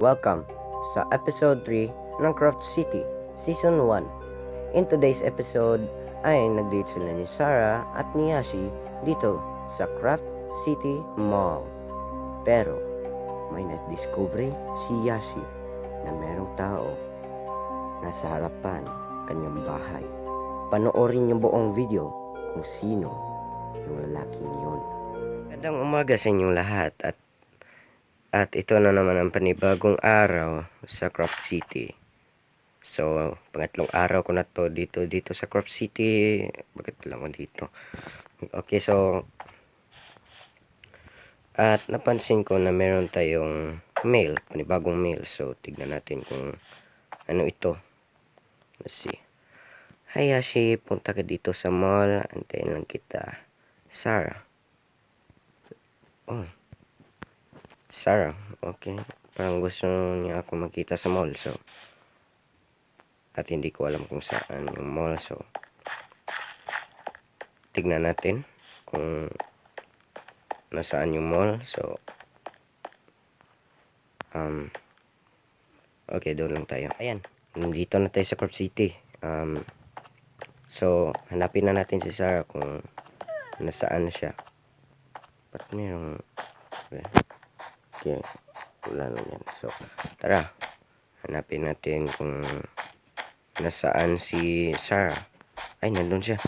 Welcome sa episode 3 ng Craft City Season 1. In today's episode ay nag-date sila ni Sarah at ni Yashi dito sa Craft City Mall. Pero may na-discover si Yashi na merong tao nasa harapan kanyang bahay. Panoorin yung buong video kung sino yung lalaking yun. Magandang umaga sa inyong lahat at ito na naman ang panibagong araw sa Craft City. So, pangatlong araw ko na to dito sa Craft City. Bakit lang ako dito? Okay, so at napansin ko na meron tayong mail, panibagong mail. So, tignan natin kung ano ito. Let's see. Hi Yashi, punta ka dito sa mall. Antayin lang kita. Sarah. Oh. Sarah, okay. Parang gusto niya ako makita sa mall, so. At hindi ko alam kung saan yung mall, so. Tignan natin kung nasaan yung mall, so. Okay, doon lang tayo. Ayan, nandito na tayo sa Corp City. So, hanapin na natin si Sarah kung nasaan siya. Ba't mayroong. Okay, wala lang yan. So, tara. Hanapin natin kung nasaan si Sarah. Ay, nandun siya.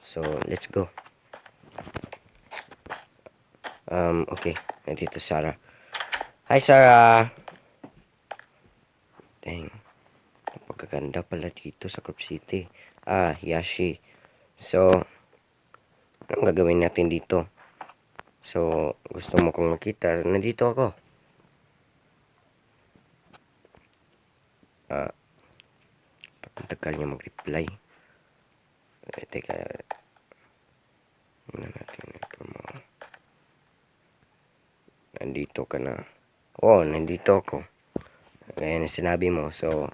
So, let's go. Okay. Nandito Sarah. Hi, Sarah! Dang. Napagaganda pala dito sa Crop City. Yashi. So, anong gagawin natin dito? So, gusto mo kong makita? Nandito ako. Tagal niya mag-reply. Teka. Tingnan natin ito mo. Nandito ka na. Oh, nandito ako. Gaya na sinabi mo. So,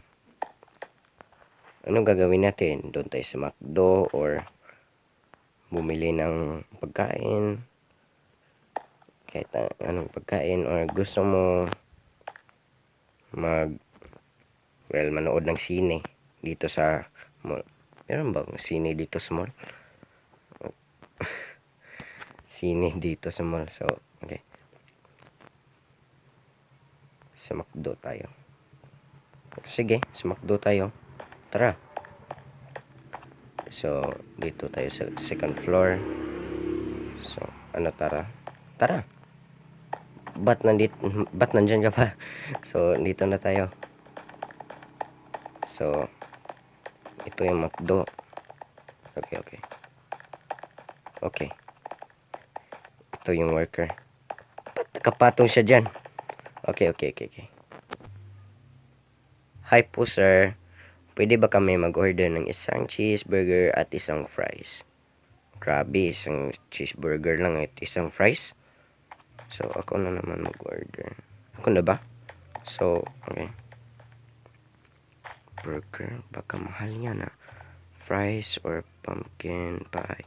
anong gagawin natin? Doon tayo sa McDo or bumili ng pagkain? Kahit anong pagkain or gusto mo manood ng sine dito sa mall. Meron bang sine dito sa mall? Sine dito sa mall. So, okay. Sa McDo tayo. Sige, sa McDo tayo. Tara. So, dito tayo sa second floor. So, ano tara? Tara. Ba't nandyan ka pa? So, dito na tayo. So, ito yung McDo. Okay. Okay. Ito yung worker. Ba't nakapatong siya dyan? Okay. Hi po, sir. Pwede ba kami mag-order ng isang cheeseburger at isang fries? Grabe, isang cheeseburger lang at isang fries. So, ako na naman mag-order. Ako na ba? So, okay. Burger, baka mahal yan na. Fries or pumpkin pie.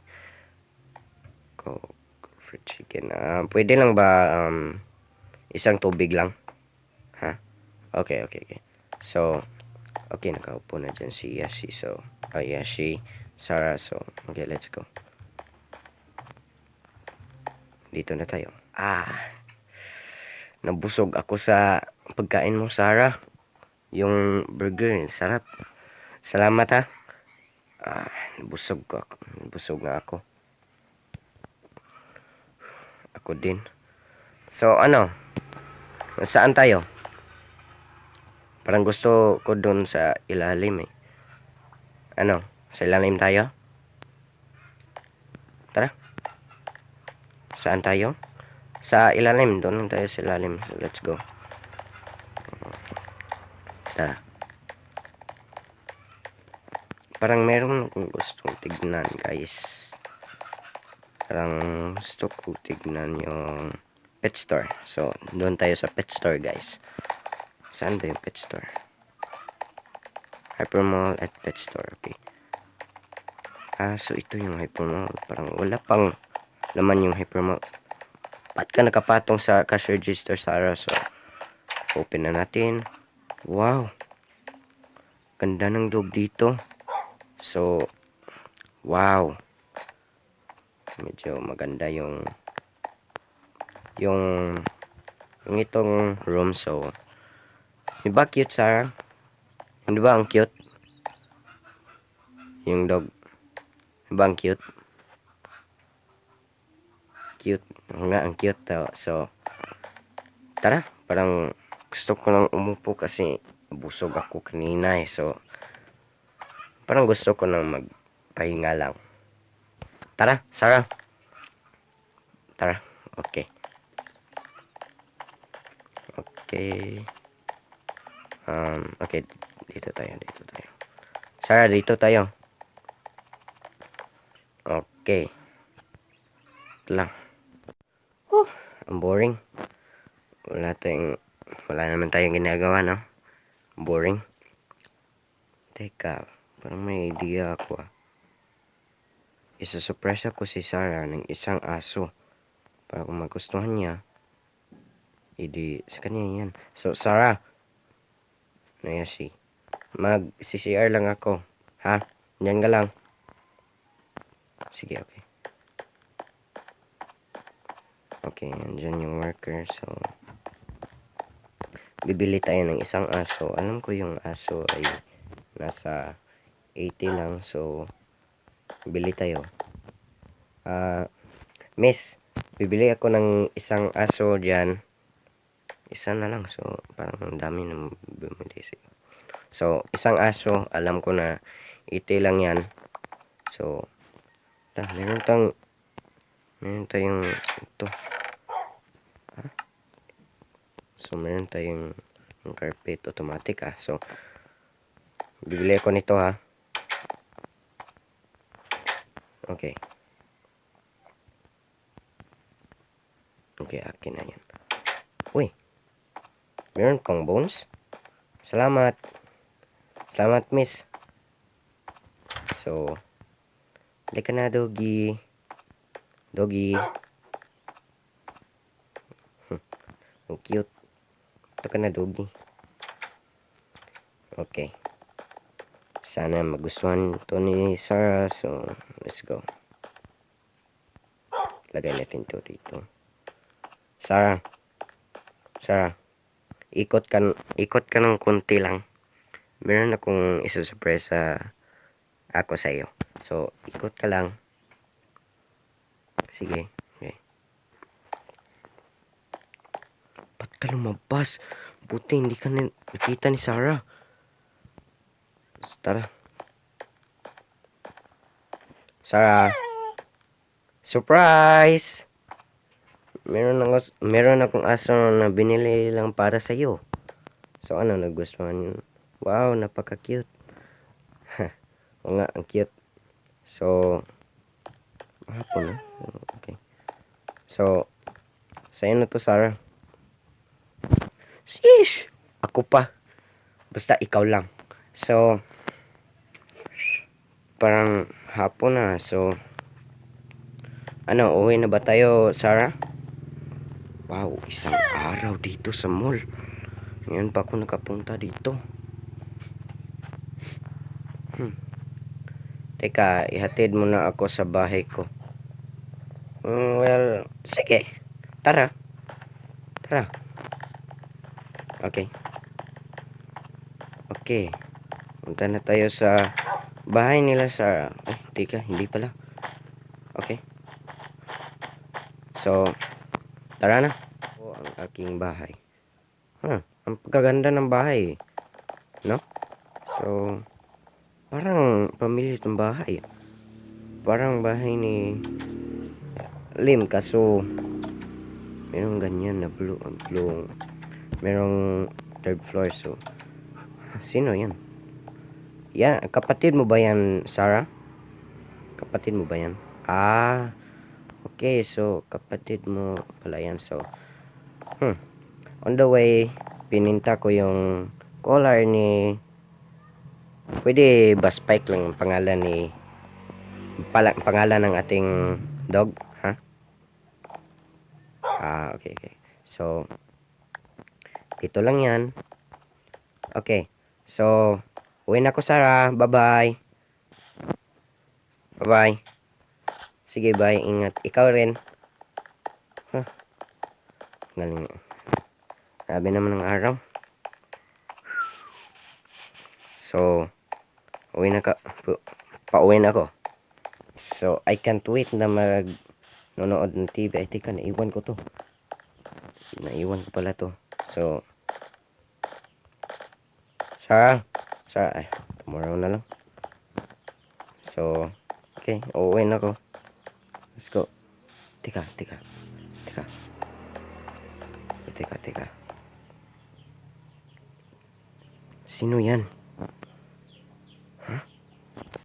Coke, fried chicken. Pwede lang ba isang tubig lang? Ha? Okay. So, okay, nakaupo na dyan si Yashi. So, Yashi, Sarah. So, okay, let's go. Dito na tayo. Nabusog ako sa pagkain mo, Sarah. Yung burger, sarap. Salamat ha. Nabusog nga ako. Ako din. So, ano? Saan tayo? Parang gusto ko dun sa ilalim eh. Ano? Sa ilalim tayo? Tara. Saan tayo? Sa ilalim. Doon lang tayo sa ilalim. So, let's go. Tara. Parang meron akong gustong tignan, guys. Parang gusto ko tignan yung pet store. So, doon tayo sa pet store, guys. Saan ba yung pet store? Hypermall at pet store. Okay. So ito yung hypermall. Parang wala pang laman yung hypermall. Ba't ka nakapatong sa cash register, Sarah? So, Open na natin. Wow. Ganda ng dog dito. So, wow. Medyo maganda yung itong room. So, di ba cute, Sarah? Di ba ang cute? Yung dog. Di ba ang cute? Cute. Nga, ang cute. So, tara. Parang gusto ko lang umupo kasi busog ako kanina eh. So, parang gusto ko nang magpahinga lang. Tara, Sarah. Tara. Okay. Okay. Okay. Dito tayo. Sarah, dito tayo. Okay. Ito lang. Ang boring. Wala naman tayong ginagawa, no? Boring. Teka, parang may idea ako Isa-surprise ako si Sarah ng isang aso. Para kung magustuhan niya, sa kanya yan. So, Sarah. Nayashi. Mag-CCR lang ako. Ha? Diyan ka lang. Sige, okay. Okay, andyan yung marker. So, bibili tayo ng isang aso. Alam ko yung aso ay nasa 80 lang. So, bili tayo. Miss, bibili ako ng isang aso dyan. Isa na lang. So, parang ang dami na bumili. So, isang aso. Alam ko na 80 lang yan. So, meron tayong ito. So, meron tayong carpet automatic So, bibili ako nito Okay. Okay, akin na yan. Uy. Meron pang bones. Salamat. Salamat, miss. So, halika na, doggy. Doggy. Ang cute. Ito ka na, doggy. Okay. Sana magustuhan ito ni Sarah. So, let's go. Lagay natin ito dito. Sarah. Ikot ka ng kunti lang. Meron akong isa-surprise ako sa iyo. So, ikot ka lang. Sige. Okay. Ba't ka lumabas? Buti hindi ka nakita ni Sarah. Tara. Sarah. Surprise! Meron akong aso na binili lang para sa iyo. So, ano, nagustuhan yun? Wow, napaka-cute. O nga, ang cute. So, hapon na. Okay. So, sa'yo na to, Sarah. Sheesh! Ako pa. Basta ikaw lang. So, parang hapon na. So, ano, uwi na ba tayo, Sarah? Wow, isang araw dito sa mall. Ngayon pa ako nakapunta dito. Teka, ihatid mo na ako sa bahay ko. Well, sige. Tara. Okay. Punta na tayo sa bahay nila sa... teka, hindi pala. Okay. So, tara na. Ang aking bahay. Ang pagkaganda ng bahay. No? So, parang pamilya itong bahay. Parang bahay ni Lim. Kaso, merong ganyan na blue. Merong third floor. So, sino yan? Yan, kapatid mo ba yan, Sarah? Kapatid mo ba yan? Okay. So, kapatid mo pala yan. So, on the way, pininta ko yung collar ni... Pwede ba Spike lang pangalan ng ating dog? Okay. So, Pito lang yan. Okay. So, uwi na ko, Sarah. Bye-bye. Bye-bye. Sige, bye. Ingat. Ikaw rin. Huh. Galing. Grabe naman ng araw. So, uwi na ka. Pauwi na ako. So, I can't wait na nanonood ng TV. Ay, teka, naiwan ko to. Naiwan ko pala to. So, Sarah, ay, tomorrow na lang. So, okay, uuwi na ako. Let's go. Teka. Sino yan?